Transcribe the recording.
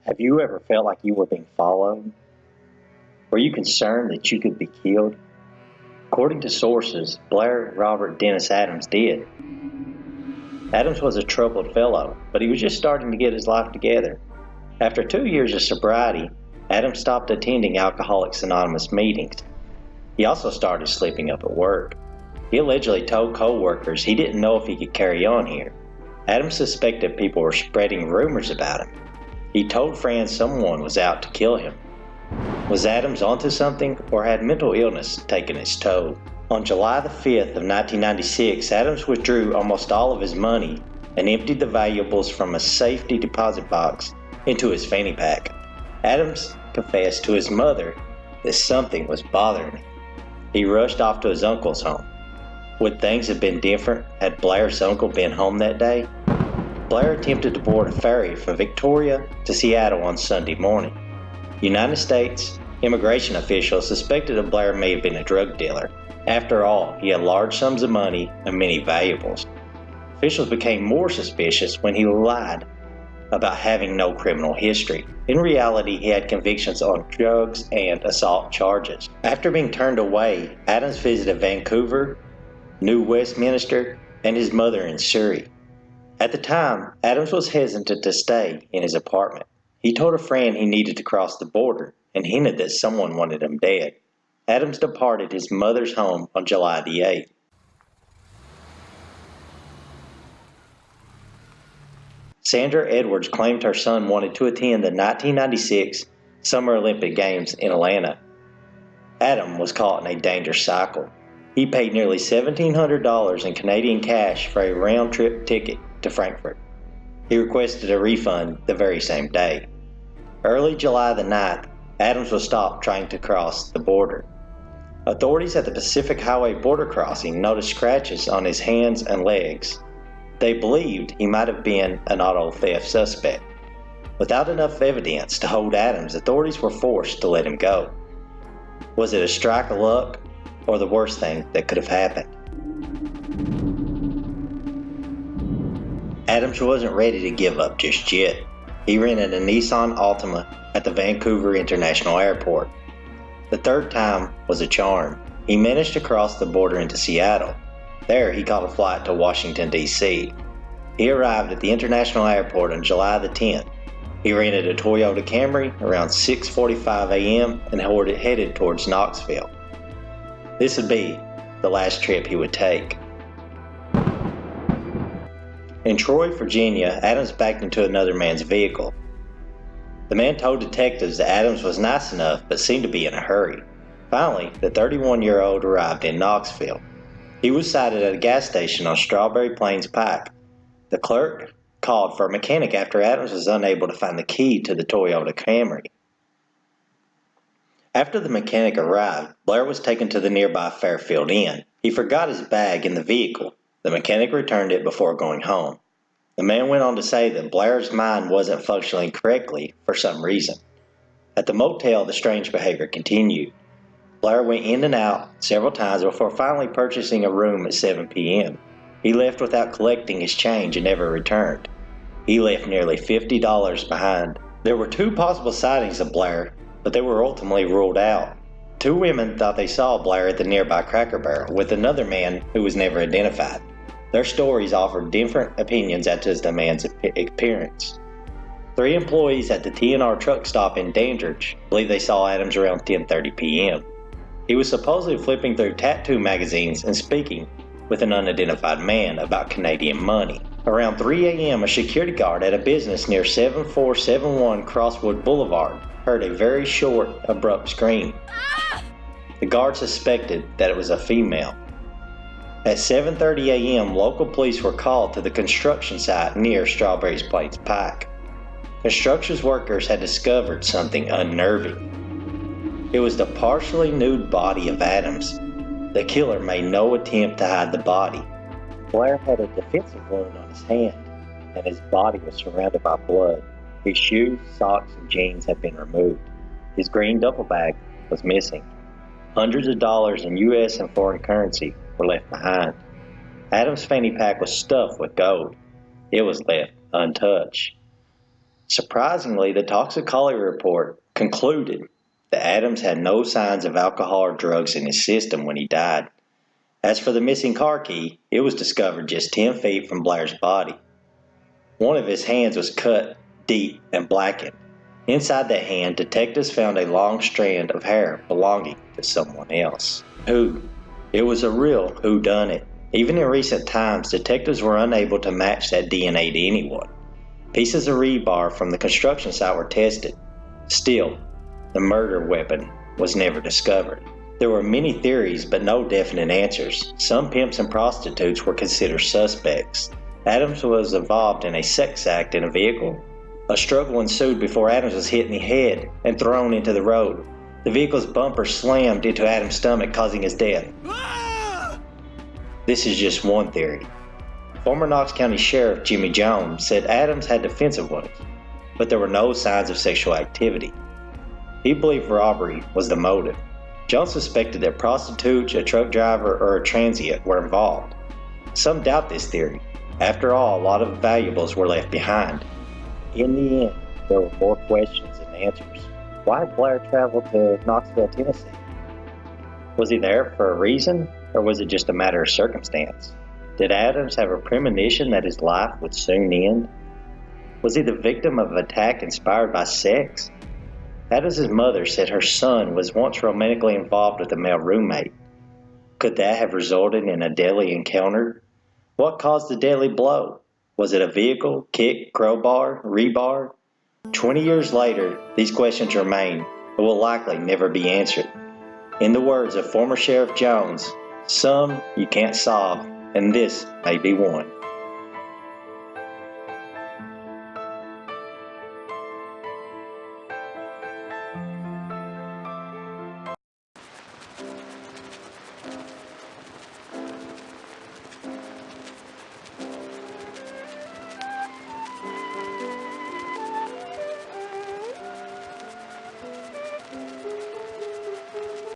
Have you ever felt like you were being followed? Were you concerned that you could be killed? According to sources, Blair Robert Dennis Adams did. Adams was a troubled fellow, but he was just starting to get his life together. After 2 years of sobriety, Adams stopped attending Alcoholics Anonymous meetings. He also started slipping up at work. He allegedly told co-workers he didn't know if he could carry on here. Adams suspected people were spreading rumors about him. He told friends someone was out to kill him. Was Adams onto something, or had mental illness taken its toll? On July the 5th of 1996, Adams withdrew almost all of his money and emptied the valuables from a safety deposit box into his fanny pack. Adams confessed to his mother that something was bothering him. He rushed off to his uncle's home. Would things have been different had Blair's uncle been home that day? Blair attempted to board a ferry from Victoria to Seattle on Sunday morning. United States immigration officials suspected that Blair may have been a drug dealer. After all, he had large sums of money and many valuables. Officials became more suspicious when he lied about having no criminal history. In reality, he had convictions on drugs and assault charges. After being turned away, Adams visited Vancouver, New Westminster, and his mother in Surrey. At the time, Adams was hesitant to stay in his apartment. He told a friend he needed to cross the border and hinted that someone wanted him dead. Adams departed his mother's home on July the 8th. Sandra Edwards claimed her son wanted to attend the 1996 Summer Olympic Games in Atlanta. Adam was caught in a dangerous cycle. He paid nearly $1,700 in Canadian cash for a round-trip ticket to Frankfurt. He requested a refund the very same day. Early July the 9th, Adams was stopped trying to cross the border. Authorities at the Pacific Highway border crossing noticed scratches on his hands and legs. They believed he might have been an auto theft suspect. Without enough evidence to hold Adams, authorities were forced to let him go. Was it a strike of luck, or the worst thing that could have happened? Adams wasn't ready to give up just yet. He rented a Nissan Altima at the Vancouver International Airport. The third time was a charm. He managed to cross the border into Seattle. There, he caught a flight to Washington, D.C. He arrived at the international airport on July the 10th. He rented a Toyota Camry around 6:45 a.m. and headed towards Knoxville. This would be the last trip he would take. In Troy, Virginia, Adams backed into another man's vehicle. The man told detectives that Adams was nice enough but seemed to be in a hurry. Finally, the 31-year-old arrived in Knoxville. He was sighted at a gas station on Strawberry Plains Pike. The clerk called for a mechanic after Adams was unable to find the key to the Toyota Camry. After the mechanic arrived, Blair was taken to the nearby Fairfield Inn. He forgot his bag in the vehicle. The mechanic returned it before going home. The man went on to say that Blair's mind wasn't functioning correctly for some reason. At the motel, the strange behavior continued. Blair went in and out several times before finally purchasing a room at 7 p.m. He left without collecting his change and never returned. He left nearly $50 behind. There were 2 possible sightings of Blair, but they were ultimately ruled out. 2 women thought they saw Blair at the nearby Cracker Barrel with another man who was never identified. Their stories offered different opinions as to the man's appearance. 3 employees at the TNR truck stop in Dandridge believe they saw Adams around 10:30 p.m. He was supposedly flipping through tattoo magazines and speaking with an unidentified man about Canadian money. Around 3 a.m., a security guard at a business near 7471 Crosswood Boulevard heard a very short, abrupt scream. The guard suspected that it was a female. At 7:30 a.m., local police were called to the construction site near Strawberry Plains Pike. Construction workers had discovered something unnerving. It was the partially nude body of Adams. The killer made no attempt to hide the body. Blair had a defensive wound on his hand, and his body was surrounded by blood. His shoes, socks, and jeans had been removed. His green duffel bag was missing. Hundreds of dollars in U.S. and foreign currency were left behind. Adams' fanny pack was stuffed with gold. It was left untouched. Surprisingly, the toxicology report concluded that Adams had no signs of alcohol or drugs in his system when he died. As for the missing car key, it was discovered just 10 feet from Blair's body. One of his hands was cut deep and blackened. Inside that hand, detectives found a long strand of hair belonging to someone else. Who? It was a real whodunit. Even in recent times, detectives were unable to match that DNA to anyone. Pieces of rebar from the construction site were tested. Still, the murder weapon was never discovered. There were many theories, but no definite answers. Some pimps and prostitutes were considered suspects. Adams was involved in a sex act in a vehicle. A struggle ensued before Adams was hit in the head and thrown into the road. The vehicle's bumper slammed into Adams' stomach, causing his death. This is just one theory. Former Knox County Sheriff Jimmy Jones said Adams had defensive wounds, but there were no signs of sexual activity. He believed robbery was the motive. Jones suspected that prostitutes, a truck driver, or a transient were involved. Some doubt this theory. After all, a lot of valuables were left behind. In the end, there were more questions than answers. Why did Blair travel to Knoxville, Tennessee? Was he there for a reason, or was it just a matter of circumstance? Did Adams have a premonition that his life would soon end? Was he the victim of an attack inspired by sex? Adams' mother said her son was once romantically involved with a male roommate. Could that have resulted in a deadly encounter? What caused the deadly blow? Was it a vehicle, kick, crowbar, rebar? 20 years later, these questions remain, but will likely never be answered. In the words of former Sheriff Jones, some you can't solve, and this may be one.